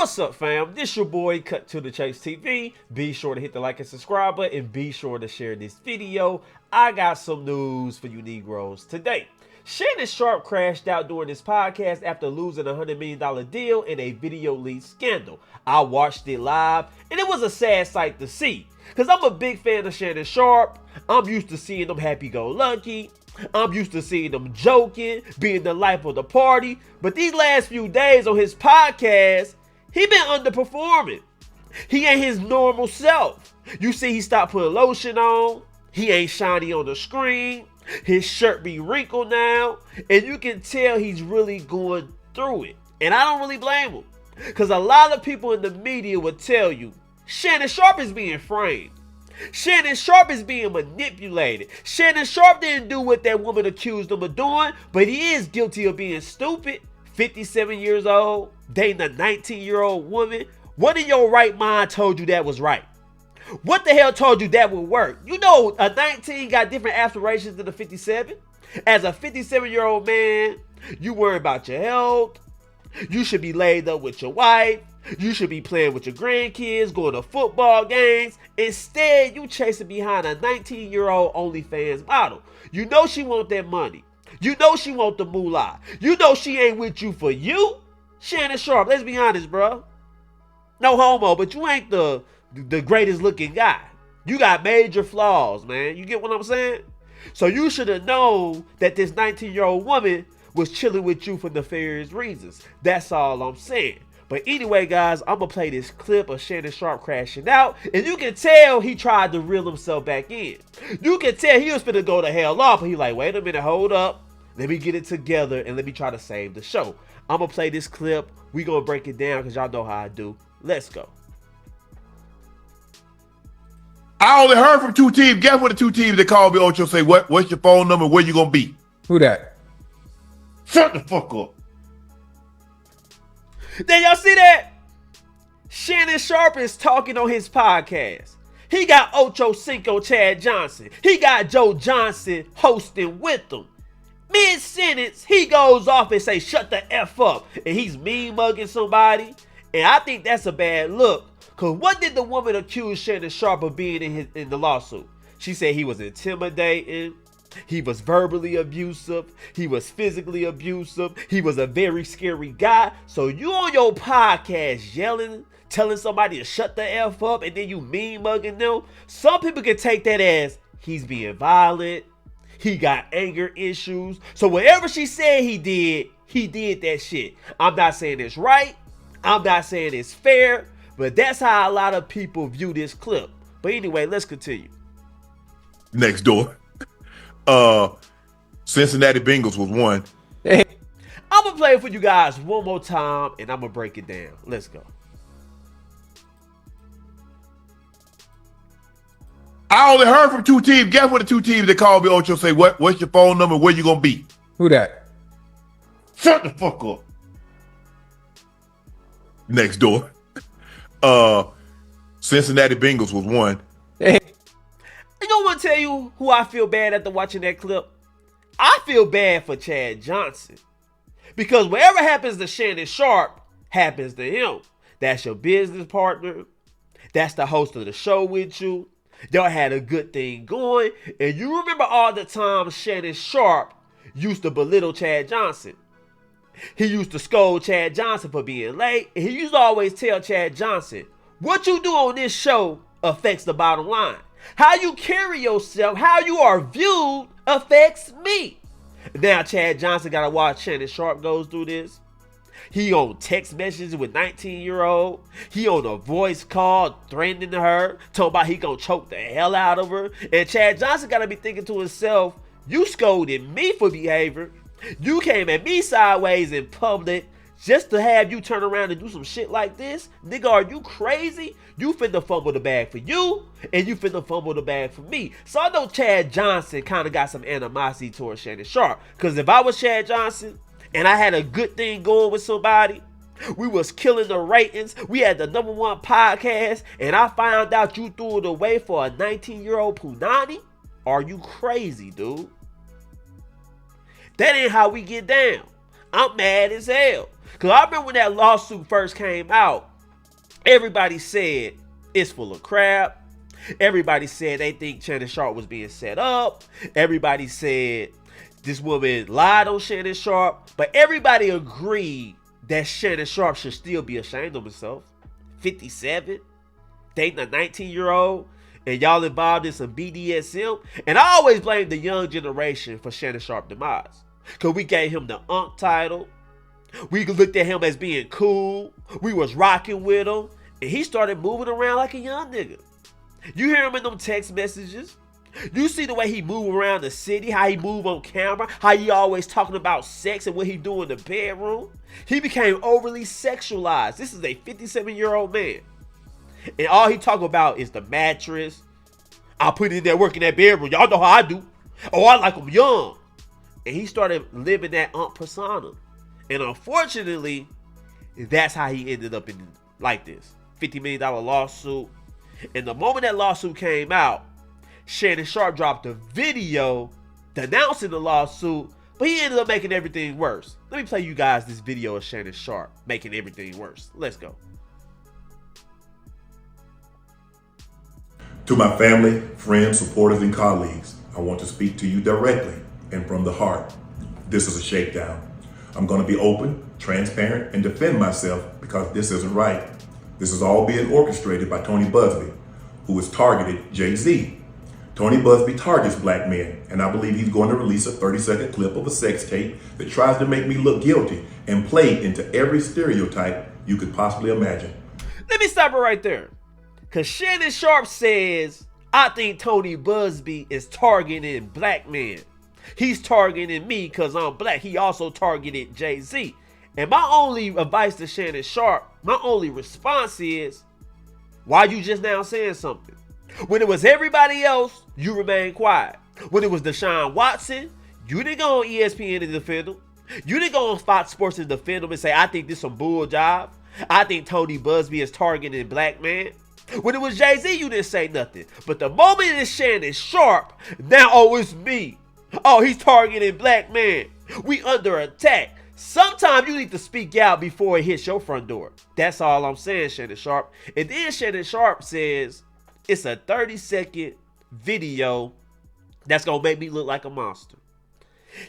What's up, fam? This your boy, Cut to the Chase TV. Be sure to hit the like and subscribe button and be sure to share this video. I got some news for you Negroes today. Shannon Sharpe crashed out during this podcast after losing a $100 million deal in a video leak scandal. I watched it live and it was a sad sight to see. Because I'm a big fan of Shannon Sharpe. I'm used to seeing them happy-go-lucky. I'm used to seeing them joking, being the life of the party. But these last few days on his podcast, he been underperforming. He ain't his normal self. You see he stopped putting lotion on. He ain't shiny on the screen. His shirt be wrinkled now. And you can tell he's really going through it. And I don't really blame him. Because a lot of people in the media would tell you, Shannon Sharpe is being framed. Shannon Sharpe is being manipulated. Shannon Sharpe didn't do what that woman accused him of doing, but he is guilty of being stupid. 57 years old, dating a 19-year-old woman. What in your right mind told you that was right? What the hell told you that would work? You know a 19 got different aspirations than a 57. As a 57-year-old man, you worry about your health. You should be laid up with your wife. You should be playing with your grandkids, going to football games. Instead, you chasing behind a 19-year-old OnlyFans model. You know she want that money. You know she want the moolah. You know she ain't with you for you. Shannon Sharpe, let's be honest, bro. No homo, but you ain't the greatest looking guy. You got major flaws, man. You get what I'm saying? So you should have known that this 19-year-old woman was chilling with you for nefarious reasons. That's all I'm saying. But anyway, guys, I'm going to play this clip of Shannon Sharpe crashing out. And you can tell he tried to reel himself back in. You can tell he was finna go to hell off. But he like, wait a minute, hold up. Let me get it together and let me try to save the show. I'm going to play this clip. We going to break it down because y'all know how I do. Let's go. I only heard from two teams. Guess what the two teams that called me, Ocho, say, what's your phone number? Where you going to be? Who that? Shut the fuck up. Did y'all see that? Shannon Sharpe is talking on his podcast. He got Ocho Cinco Chad Johnson. He got Joe Johnson hosting with him. Mid-sentence, he goes off and say, shut the F up. And he's mean-mugging somebody. And I think that's a bad look. Because what did the woman accuse Shannon Sharpe of being in the lawsuit? She said he was intimidating. He was verbally abusive. He was physically abusive. He was a very scary guy. So you on your podcast yelling, telling somebody to shut the F up, and then you mean mugging them. Some people can take that as he's being violent. He got anger issues. So whatever she said he did that shit. I'm not saying it's right. I'm not saying it's fair. But that's how a lot of people view this clip. But anyway, let's continue. Next door. Cincinnati Bengals was one. I'm gonna play it for you guys one more time and I'm gonna break it down. Let's go. I only heard from two teams. Guess what the two teams that called me, Ocho, say, what's your phone number? Where you going to be? Who that? Shut the fuck up. Next door. Cincinnati Bengals was one. You know what, tell you who I feel bad after watching that clip? I feel bad for Chad Johnson. Because whatever happens to Shannon Sharpe happens to him. That's your business partner. That's the host of the show with you. Y'all had a good thing going. And you remember all the times Shannon Sharpe used to belittle Chad Johnson. He used to scold Chad Johnson for being late. And he used to always tell Chad Johnson, what you do on this show affects the bottom line. How you carry yourself, how you are viewed affects me. Now Chad Johnson got to watch Shannon Sharpe goes through this. He on text messages with 19-year-old. He on a voice call threatening her, talking about he gonna choke the hell out of her. And Chad Johnson got to be thinking to himself, you scolded me for behavior. You came at me sideways in public just to have you turn around and do some shit like this? Nigga, are you crazy? You finna fumble the bag for you, and you finna fumble the bag for me. So I know Chad Johnson kind of got some animosity towards Shannon Sharpe. Because if I was Chad Johnson, and I had a good thing going with somebody, we was killing the ratings, we had the #1 podcast, and I found out you threw it away for a 19-year-old punani, are you crazy, dude? That ain't how we get down. I'm mad as hell. Because I remember when that lawsuit first came out, Everybody said it's full of crap. Everybody said they think Shannon Sharpe was being set up. Everybody said this woman lied on Shannon Sharpe. But everybody agreed that Shannon Sharpe should still be ashamed of himself. 57, dating a 19-year-old, and y'all involved in some BDSM. And I always blame the young generation for Shannon Sharpe's demise. Because we gave him the Unk title. We looked at him as being cool. We was rocking with him. And he started moving around like a young nigga. You hear him in them text messages. You see the way he move around the city, how he move on camera, how he always talking about sex and what he do in the bedroom. He became overly sexualized. This is a 57-year-old man. And all he talk about is the mattress. I put in there working that bedroom. Y'all know how I do. Oh, I like him young. And he started living that persona. And unfortunately, that's how he ended up in like this. $50 million lawsuit. And the moment that lawsuit came out, Shannon Sharpe dropped a video denouncing the lawsuit, but he ended up making everything worse. Let me play you guys this video of Shannon Sharpe making everything worse. Let's go. To my family, friends, supporters, and colleagues, I want to speak to you directly and from the heart. This is a shakedown. I'm going to be open, transparent, and defend myself because this isn't right. This is all being orchestrated by Tony Buzbee, who has targeted Jay-Z. Tony Buzbee targets black men, and I believe he's going to release a 30-second clip of a sex tape that tries to make me look guilty and play into every stereotype you could possibly imagine. Let me stop it right there. Because Shannon Sharpe says, I think Tony Buzbee is targeting black men. He's targeting me because I'm black. He also targeted Jay-Z. And my only advice to Shannon Sharpe, my only response is, why you just now saying something? When it was everybody else, you remained quiet. When it was Deshaun Watson, you didn't go on ESPN to defend him. You didn't go on Fox Sports to defend him and say, I think this is some bull job. I think Tony Buzbee is targeting black men. When it was Jay-Z, you didn't say nothing. But the moment it's Shannon Sharpe, now, oh, it's me. Oh, he's targeting black men. We under attack. Sometimes you need to speak out before it hits your front door. That's all I'm saying, Shannon Sharpe. And then Shannon Sharpe says, it's a 30-second video that's going to make me look like a monster.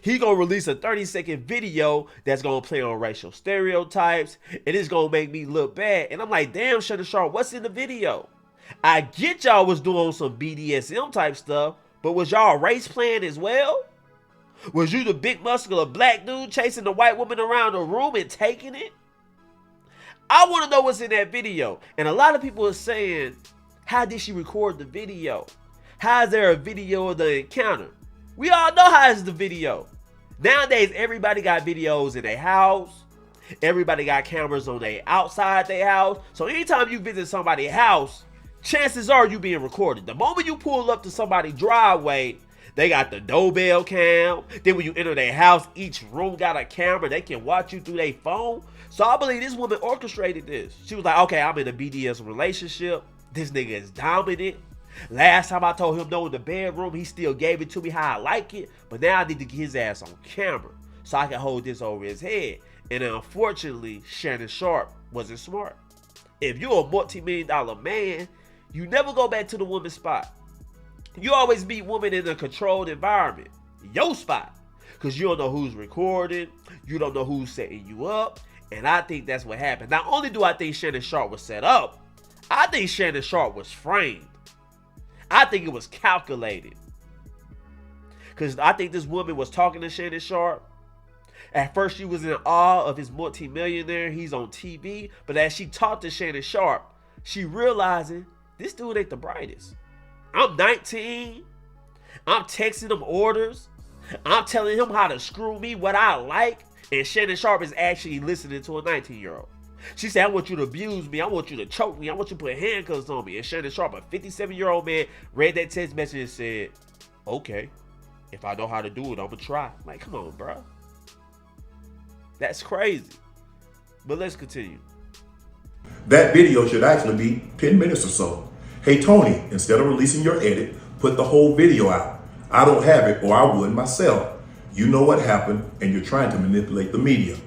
He going to release a 30-second video that's going to play on racial stereotypes, and it's going to make me look bad. And I'm like, damn, Shannon Sharpe, what's in the video? I get y'all was doing some BDSM type stuff, but was y'all race playing as well? Was you the big muscular black dude chasing the white woman around the room and taking it? I want to know what's in that video. And a lot of people are saying, how did she record the video? How is there a video of the encounter? We all know how is the video. Nowadays, everybody got videos in their house. Everybody got cameras on their outside their house. So anytime you visit somebody's house, chances are you being recorded. The moment you pull up to somebody's driveway, they got the doorbell cam. Then when you enter their house, each room got a camera. They can watch you through their phone. So I believe this woman orchestrated this. She was like, okay, I'm in a BDSM relationship. This nigga is dominant. Last time I told him no in the bedroom, he still gave it to me how I like it. But now I need to get his ass on camera so I can hold this over his head. And unfortunately, Shannon Sharpe wasn't smart. If you're a multi-million-dollar man, you never go back to the woman's spot. You always meet women in a controlled environment. Your spot. Because you don't know who's recording. You don't know who's setting you up. And I think that's what happened. Not only do I think Shannon Sharpe was set up, I think Shannon Sharpe was framed. I think it was calculated. Because I think this woman was talking to Shannon Sharpe. At first, she was in awe of his multi-millionaire. He's on TV. But as she talked to Shannon Sharpe, she realizing this dude ain't the brightest. I'm 19. I'm texting him orders. I'm telling him how to screw me, what I like. And Shannon Sharpe is actually listening to a 19-year-old. She said, I want you to abuse me. I want you to choke me. I want you to put handcuffs on me. And Shannon Sharpe, a 57-year-old man, read that text message and said, okay, if I know how to do it, I'm going to try. Like, come on, bro. That's crazy. But let's continue. That video should actually be 10 minutes or so. Hey, Tony, instead of releasing your edit, put the whole video out. I don't have it, or I would myself. You know what happened, and you're trying to manipulate the media.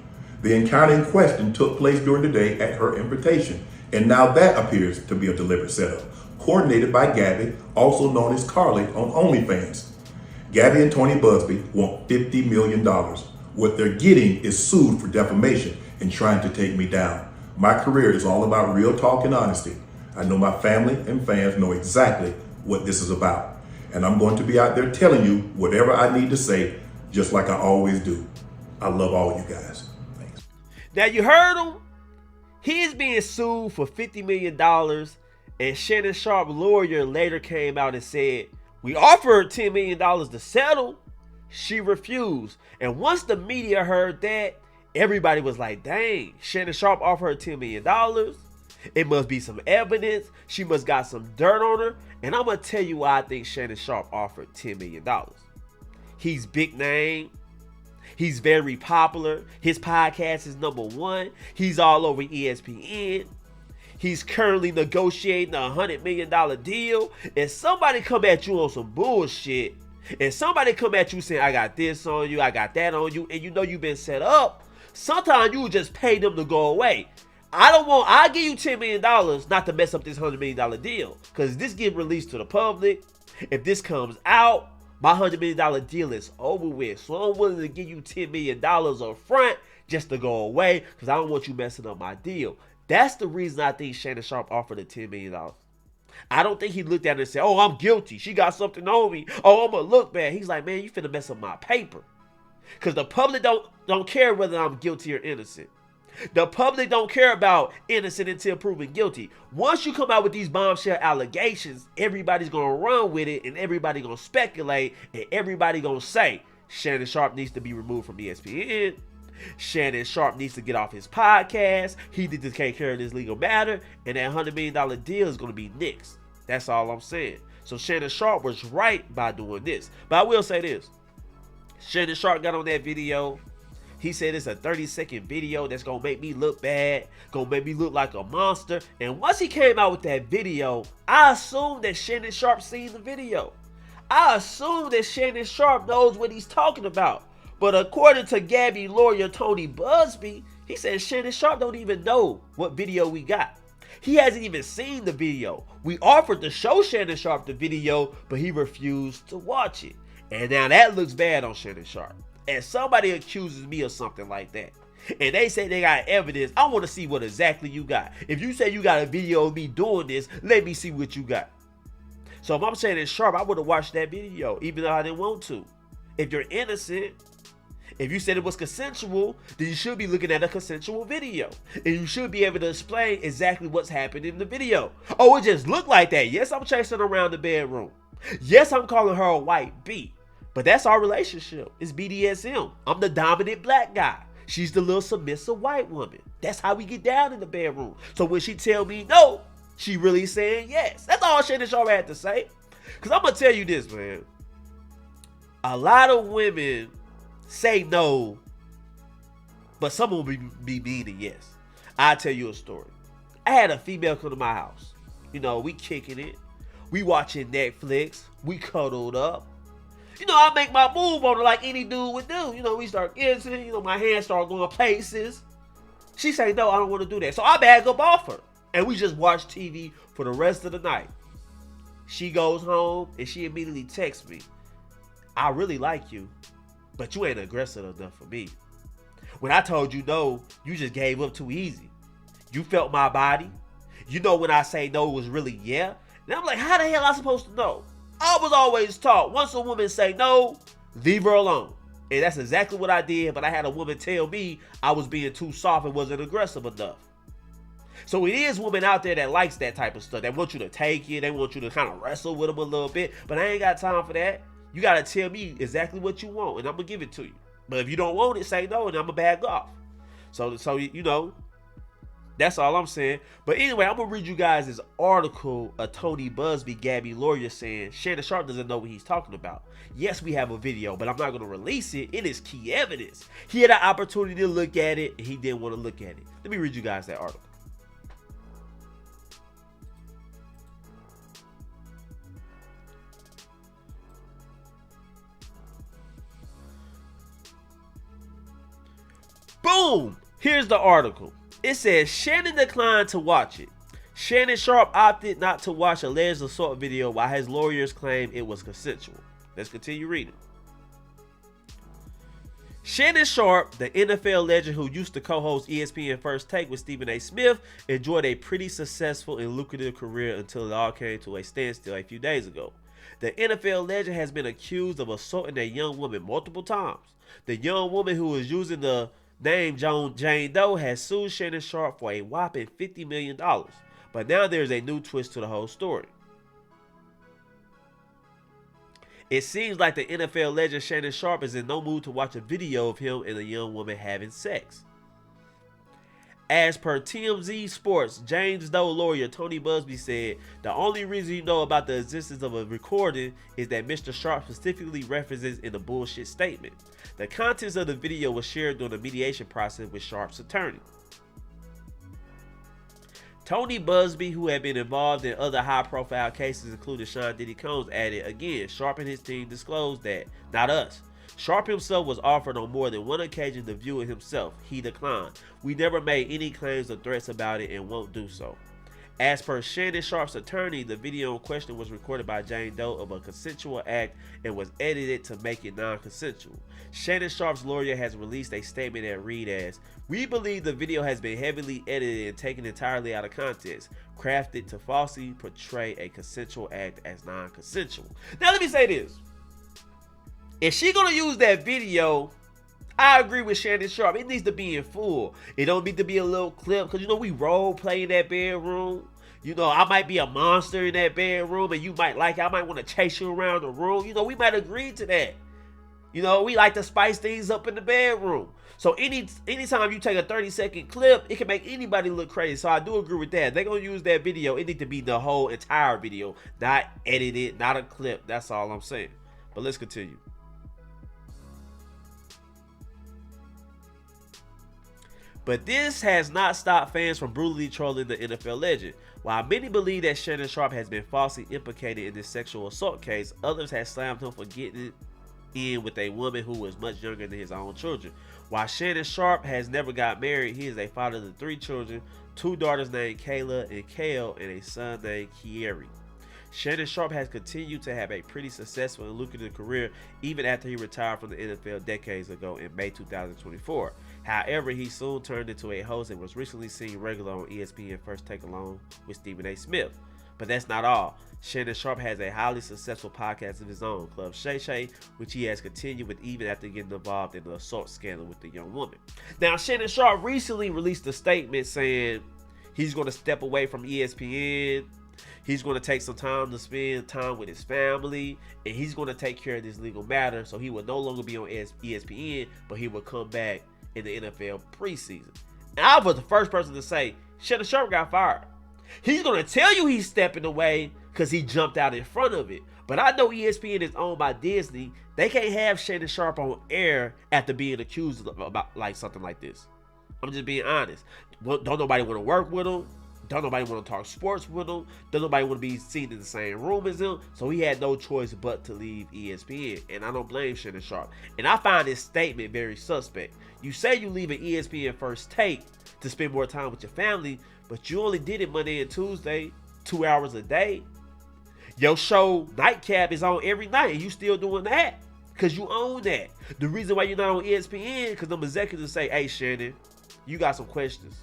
The encounter in question took place during the day at her invitation, and now that appears to be a deliberate setup, coordinated by Gabby, also known as Carly on OnlyFans. Gabby and Tony Busby want $50 million. What they're getting is sued for defamation and trying to take me down. My career is all about real talk and honesty. I know my family and fans know exactly what this is about. And I'm going to be out there telling you whatever I need to say, just like I always do. I love all you guys. Thanks. Now you heard him. He's being sued for $50 million. And Shannon Sharpe lawyer later came out and said, we offered $10 million to settle. She refused. And once the media heard that, everybody was like, dang, Shannon Sharpe offered her $10 million. It must be some evidence. She must got some dirt on her. And I'm going to tell you why I think Shannon Sharpe offered $10 million. He's big name. He's very popular. His podcast is #1. He's all over ESPN. He's currently negotiating a $100 million deal. And somebody come at you on some bullshit. And somebody come at you saying, I got this on you, I got that on you. And you know you've been set up. Sometimes you just pay them to go away. I'll give you $10 million not to mess up this $100 million deal. Because this get released to the public. If this comes out, my $100 million deal is over with. So I'm willing to give you $10 million up front just to go away. Because I don't want you messing up my deal. That's the reason I think Shannon Sharpe offered the $10 million. I don't think he looked at it and said, oh, I'm guilty. She got something on me. Oh, I'm going to look bad. He's like, man, you finna mess up my paper. Because the public don't care whether I'm guilty or innocent. The public don't care about innocent until proven guilty. Once you come out with these bombshell allegations, everybody's going to run with it and everybody's going to speculate and everybody's going to say Shannon Sharpe needs to be removed from ESPN. Shannon Sharpe needs to get off his podcast. He needs to take care of this legal matter. And that $100 million deal is going to be nixed. That's all I'm saying. So Shannon Sharpe was right by doing this. But I will say this. Shannon Sharpe got on that video. He said it's a 30-second video that's going to make me look bad. Going to make me look like a monster. And once he came out with that video, I assumed that Shannon Sharpe seen the video. I assumed that Shannon Sharpe knows what he's talking about. But according to Gabby lawyer Tony Busby, he said Shannon Sharpe don't even know what video we got. He hasn't even seen the video. We offered to show Shannon Sharpe the video, but he refused to watch it. And now that looks bad on Shannon Sharpe. And somebody accuses me of something like that, and they say they got evidence, I want to see what exactly you got. If you say you got a video of me doing this, let me see what you got. So if I'm saying it's Sharpe, I would have watched that video, even though I didn't want to. If you're innocent, if you said it was consensual, then you should be looking at a consensual video. And you should be able to explain exactly what's happened in the video. Oh, it just looked like that. Yes, I'm chasing around the bedroom. Yes, I'm calling her a white bee. But that's our relationship. It's BDSM. I'm the dominant black guy. She's the little submissive white woman. That's how we get down in the bedroom. So when she tell me no, she really saying yes. That's all Shannon Sharpe had to say. Because I'm going to tell you this, man. A lot of women say no, but some will be meaning yes. I'll tell you a story. I had a female come to my house. You know, we kicking it. We watching Netflix. We cuddled up. You know, I make my move on her like any dude would do. You know, we start kissing. You know, my hands start going places. She say, no, I don't want to do that. So I bag up off her. And we just watch TV for the rest of the night. She goes home and she immediately texts me. I really like you, but you ain't aggressive enough for me. When I told you no, you just gave up too easy. You felt my body. You know when I say no, it was really yeah. And I'm like, how the hell am I supposed to know? I was always taught, once a woman say no, leave her alone. And that's exactly what I did, but I had a woman tell me I was being too soft and wasn't aggressive enough. So it is women out there that likes that type of stuff. They want you to take it. They want you to kind of wrestle with them a little bit. But I ain't got time for that. You got to tell me exactly what you want, and I'm going to give it to you. But if you don't want it, say no, and I'm going to back off. So you know, that's all I'm saying. But anyway, I'm going to read you guys this article of Tony Busby, Gabby lawyer, saying Shannon Sharpe doesn't know what he's talking about. Yes, we have a video, but I'm not going to release it. It is key evidence. He had an opportunity to look at it, and he didn't want to look at it. Let me read you guys that article. Boom! Here's the article. It says Shannon declined to watch it. Shannon Sharpe opted not to watch alleged assault video while his lawyers claim it was consensual. Let's continue reading. Shannon Sharpe, the NFL legend who used to co-host ESPN First Take with Stephen A. Smith, enjoyed a pretty successful and lucrative career until it all came to a standstill a few days ago. The NFL legend has been accused of assaulting a young woman multiple times. The young woman who was using the name Jane Doe has sued Shannon Sharpe for a whopping $50 million. But now there's a new twist to the whole story. It seems like the NFL legend Shannon Sharpe is in no mood to watch a video of him and a young woman having sex. As per TMZ Sports, James Doe lawyer Tony Busby said, the only reason you know about the existence of a recording is that Mr. Sharpe specifically references in a bullshit statement. The contents of the video was shared during the mediation process with Sharpe's attorney. Tony Busby, who had been involved in other high-profile cases including Sean Diddy Combs, added, again, Sharpe and his team disclosed that, not us. Sharpe himself was offered on more than one occasion to view it himself. He declined. We never made any claims or threats about it and won't do so. As per Shannon Sharpe's attorney, the video in question was recorded by Jane Doe of a consensual act and was edited to make it non-consensual. Shannon Sharpe's lawyer has released a statement that read as, we believe the video has been heavily edited and taken entirely out of context, crafted to falsely portray a consensual act as non-consensual. Now let me say this. If she's going to use that video, I agree with Shannon Sharpe. It needs to be in full. It don't need to be a little clip because, we role play in that bedroom. I might be a monster in that bedroom and you might like it. I might want to chase you around the room. We might agree to that. We like to spice things up in the bedroom. So anytime you take a 30-second clip, it can make anybody look crazy. So I do agree with that. They're going to use that video. It needs to be the whole entire video, not edited, not a clip. That's all I'm saying. But let's continue. But this has not stopped fans from brutally trolling the NFL legend. While many believe that Shannon Sharpe has been falsely implicated in this sexual assault case, others have slammed him for getting in with a woman who was much younger than his own children. While Shannon Sharpe has never got married, he is a father to 3 children, 2 daughters named Kayla and Kale, and a son named Kieri. Shannon Sharpe has continued to have a pretty successful and lucrative career even after he retired from the NFL decades ago in May 2024. However, he soon turned into a host and was recently seen regular on ESPN First Take along with Stephen A. Smith. But that's not all. Shannon Sharpe has a highly successful podcast of his own, Club Shay Shay, which he has continued with even after getting involved in the assault scandal with the young woman. Now, Shannon Sharpe recently released a statement saying he's going to step away from ESPN. He's going to take some time to spend time with his family, and he's going to take care of this legal matter. So he will no longer be on ESPN, but he will come back in the NFL preseason. And I was the first person to say Shannon Sharpe got fired. He's going to tell you he's stepping away because he jumped out in front of it. But I know ESPN is owned by Disney. They can't have Shannon Sharpe on air after being accused of about like something like this. I'm just being honest. Don't nobody want to work with him. Don't nobody want to talk sports with him. Don't nobody want to be seen in the same room as him. So he had no choice but to leave ESPN. And I don't blame Shannon Sharpe. And I find this statement very suspect. You say you leave an ESPN First Take to spend more time with your family, but you only did it Monday and Tuesday, 2 hours a day. Your show Nightcap is on every night and you still doing that because you own that. The reason why you're not on ESPN because them executives say, hey Shannon, you got some questions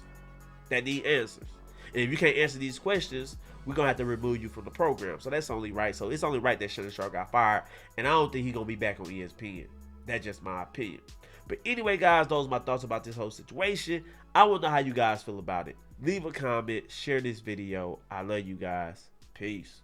that need answers. And if you can't answer these questions, we're going to have to remove you from the program. So that's only right. So it's only right that Shannon Sharpe got fired. And I don't think he's going to be back on ESPN. That's just my opinion. But anyway, guys, those are my thoughts about this whole situation. I want to know how you guys feel about it. Leave a comment. Share this video. I love you guys. Peace.